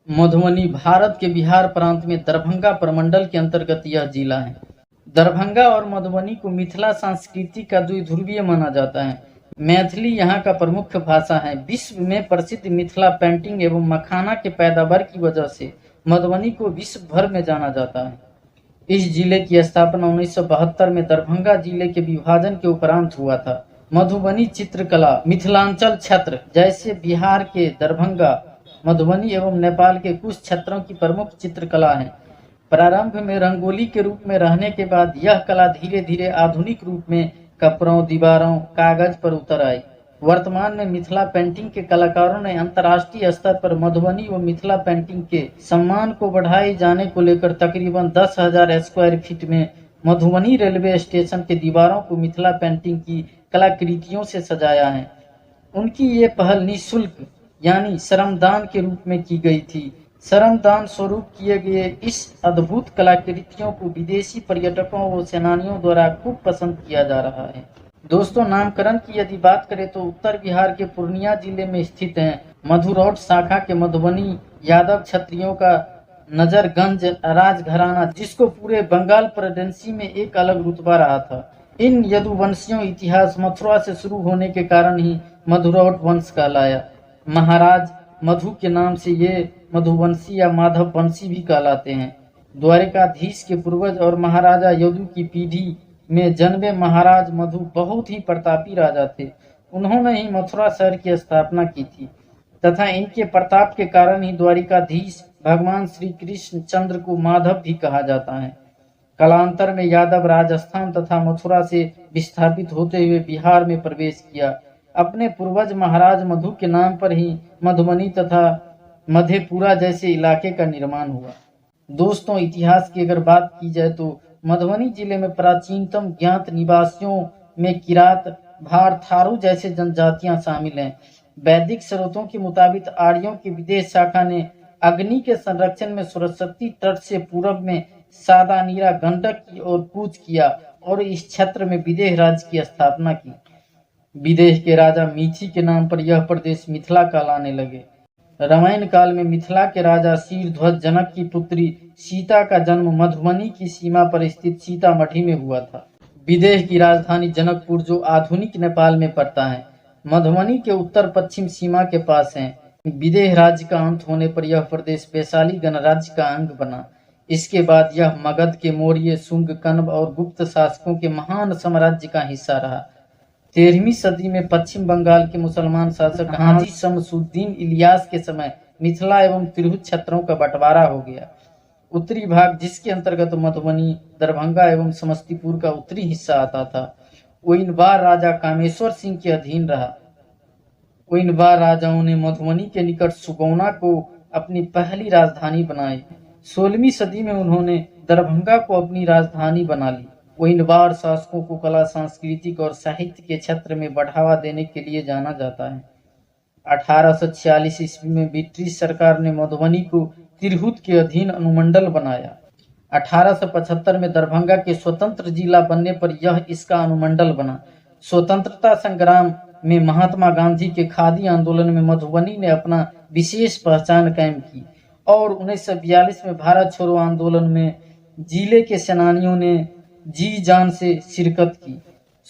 मधुबनी भारत के बिहार प्रांत में दरभंगा प्रमंडल के अंतर्गत यह जिला है। दरभंगा और मधुबनी को मिथिला संस्कृति का द्विध्रुवीय माना जाता है। मैथिली यहाँ का प्रमुख भाषा है। विश्व में प्रसिद्ध मिथिला पेंटिंग एवं मखाना के पैदावार की वजह से मधुबनी को विश्व भर में जाना जाता है। इस जिले की स्थापना 1972 में दरभंगा जिले के विभाजन के उपरांत हुआ था। मधुबनी चित्रकला मिथिलांचल क्षेत्र जैसे बिहार के दरभंगा, मधुबनी एवं नेपाल के कुछ क्षेत्रों की प्रमुख चित्रकला है। प्रारंभ में रंगोली के रूप में रहने के बाद यह कला धीरे धीरे आधुनिक रूप में कपड़ों, दीवारों, कागज पर उतर आई। वर्तमान में मिथिला पेंटिंग के कलाकारों ने अंतर्राष्ट्रीय स्तर पर मधुबनी व मिथिला पेंटिंग के सम्मान को बढ़ाए जाने को लेकर तकरीबन 10,000 स्क्वायर फीट में मधुबनी रेलवे स्टेशन के दीवारों को मिथिला पेंटिंग की कलाकृतियों से सजाया है। उनकी ये पहल निःशुल्क यानी श्रमदान के रूप में की गई थी। श्रमदान स्वरूप किए गए इस अद्भुत कलाकृतियों को विदेशी पर्यटकों व सेनानियों द्वारा खूब पसंद किया जा रहा है। दोस्तों, नामकरण की यदि बात करें तो उत्तर बिहार के पूर्णिया जिले में स्थित है मधुरौट शाखा के मधुबनी यादव क्षत्रियों का नजरगंज राजघराना, जिसको पूरे बंगाल प्रेसिडेंसी में एक अलग रुतबा रहा था। इन यदुवंशियों इतिहास मथुरा से शुरू होने के कारण ही मधुरौट वंश कहलाया। महाराज मधु के नाम से ये मधुवंशी या माधव वंशी भी कहलाते हैं। द्वारिकाधीश के पूर्वज और महाराजा यदु की पीढ़ी में जन्मे महाराज मधु बहुत ही प्रतापी राजा थे। उन्होंने ही मथुरा शहर की स्थापना की थी तथा इनके प्रताप के कारण ही द्वारिकाधीश भगवान श्री कृष्ण चंद्र को माधव भी कहा जाता है। कालांतर में यादव राजस्थान तथा मथुरा से विस्थापित होते हुए बिहार में प्रवेश किया। अपने पूर्वज महाराज मधु के नाम पर ही मधुबनी तथा मधेपुरा जैसे इलाके का निर्माण हुआ। दोस्तों, इतिहास की अगर बात की जाए तो मधुबनी जिले में प्राचीनतम ज्ञात निवासियों में किरात, भार, थारू जैसे जनजातियां शामिल हैं। वैदिक स्रोतों के मुताबिक आर्यों की विदेश शाखा ने अग्नि के संरक्षण में सरस्वती तट से पूर्व में सादानीरा गंडक की ओर कूच किया और इस क्षेत्र में विदेह राज्य की स्थापना की। विदेह के राजा मीची के नाम पर यह प्रदेश मिथिला कहलाने लगे। रामायण काल में मिथिला के राजा शीरध्वज जनक की पुत्री सीता का जन्म मधुबनी की सीमा पर स्थित सीतामढ़ी में हुआ था। विदेह की राजधानी जनकपुर जो आधुनिक नेपाल में पड़ता है, मधुबनी के उत्तर पश्चिम सीमा के पास है। विदेह राज्य का अंत होने पर यह प्रदेश वैशाली गणराज्य का अंग बना। इसके बाद यह मगध के मौर्य, शुंग, कण्व और गुप्त शासकों के महान साम्राज्य का हिस्सा रहा। 13वीं सदी में पश्चिम बंगाल के मुसलमान शासक हाजी शमसुद्दीन इलियास के समय मिथिला एवं तिरहुत क्षेत्रों का बंटवारा हो गया। उत्तरी भाग, जिसके अंतर्गत मधुबनी, दरभंगा एवं समस्तीपुर का उत्तरी हिस्सा आता था, वो इन बार राजा कामेश्वर सिंह के अधीन रहा। इन बार राजाओं ने मधुबनी के निकट सुगौना को अपनी पहली राजधानी बनाई। 16वीं सदी में उन्होंने दरभंगा को अपनी राजधानी बना ली। इन बार शासकों को कला, सांस्कृतिक और साहित्य के क्षेत्र में बढ़ावा देने के लिए जाना जाता है। 1846 ईस्वी में ब्रिटिश सरकार ने मधुबनी को तिरहुत के अधीन अनुमंडल बनाया। 1875 में दरभंगा के स्वतंत्र जिला बनने पर यह इसका अनुमंडल बना। स्वतंत्रता संग्राम में महात्मा गांधी के खादी आंदोलन में मधुबनी ने अपना विशेष पहचान कायम की और 1942 में भारत छोड़ो आंदोलन में जिले के सेनानियों ने जी जान से शिरकत की।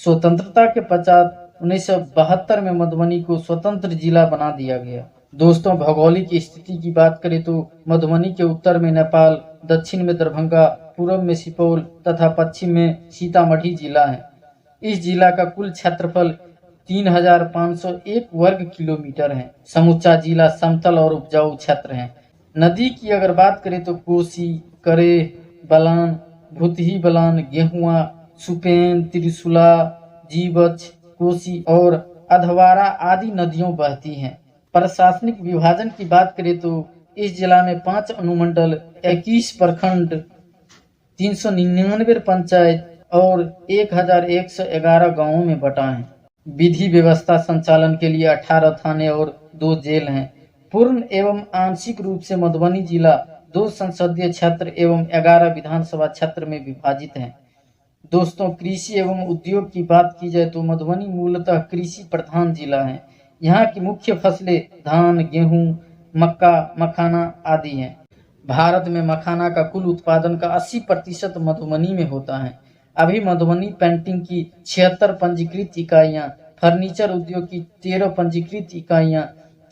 स्वतंत्रता के पश्चात 1972 में मधुबनी को स्वतंत्र जिला बना दिया गया। दोस्तों, भौगोलिक स्थिति की बात करें तो मधुबनी के उत्तर में नेपाल, दक्षिण में दरभंगा, पूर्व में सुपौल तथा पश्चिम में सीतामढ़ी जिला है। इस जिला का कुल क्षेत्रफल 3,501 वर्ग किलोमीटर है। समूचा जिला समतल और उपजाऊ क्षेत्र है। नदी की अगर बात करें तो कोसी, करेह, बलान, भुतही बलान, गेहुआ, सुपेन, त्रिशूला, जीवछ, कोसी और अधवारा आदि नदियों बहती हैं। प्रशासनिक विभाजन की बात करें तो इस जिला में 5 अनुमंडल, 21 प्रखंड, 399 पंचायत और 1111 गांवों में बटा है। विधि व्यवस्था संचालन के लिए 18 थाने और 2 जेल हैं। पूर्ण एवं आंशिक रूप से मधुबनी जिला 2 संसदीय क्षेत्र एवं 11 विधानसभा क्षेत्र में विभाजित है। दोस्तों, कृषि एवं उद्योग की बात की जाए तो मधुबनी मूलतः कृषि प्रधान जिला है। यहाँ की मुख्य फसलें धान, गेहूं, मक्का, मखाना आदि हैं। भारत में मखाना का कुल उत्पादन का 80% मधुबनी में होता है। अभी मधुबनी पेंटिंग की 76 पंजीकृत इकाइयाँ, फर्नीचर उद्योग की 13 पंजीकृत इकाइयाँ,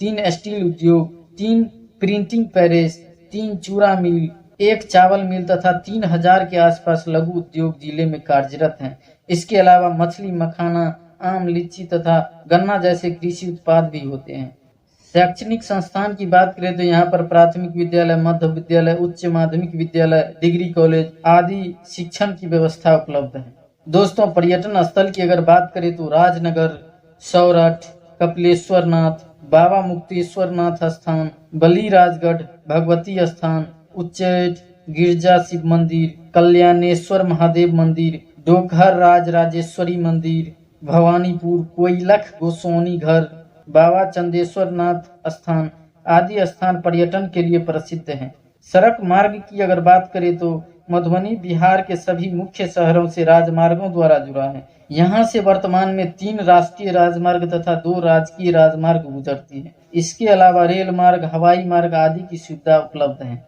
3 स्टील उद्योग, 3 प्रिंटिंग प्रेस, 3 चूड़ा मिल, 1 चावल मिल तथा 3000 के आसपास लघु उद्योग जिले में कार्यरत हैं। इसके अलावा मछली, मखाना, आम, लीची तथा गन्ना जैसे कृषि उत्पाद भी होते हैं। शैक्षणिक संस्थान की बात करें तो यहाँ पर प्राथमिक विद्यालय, मध्य विद्यालय, उच्च माध्यमिक विद्यालय, डिग्री कॉलेज आदि शिक्षण की व्यवस्था उपलब्ध है। दोस्तों, पर्यटन स्थल की अगर बात करें तो राजनगर, सौरठ, कपिलेश्वर नाथ, बाबा मुक्तेश्वर नाथ स्थान, बलिराजगढ़, भगवती स्थान, उच्चैठ, गिरजा शिव मंदिर, कल्याणेश्वर महादेव मंदिर, डोकहर राज राजेश्वरी मंदिर, भवानीपुर, कोइलख गोस्वामी घर, बाबा चंदेश्वर नाथ स्थान आदि स्थान पर्यटन के लिए प्रसिद्ध हैं। सड़क मार्ग की अगर बात करें तो मधुबनी बिहार के सभी मुख्य शहरों से राजमार्गों द्वारा जुड़ा है। यहाँ से वर्तमान में 3 राष्ट्रीय राजमार्ग तथा 2 राजकीय राजमार्ग गुजरती है। इसके अलावा रेल मार्ग, हवाई मार्ग आदि की सुविधा उपलब्ध है।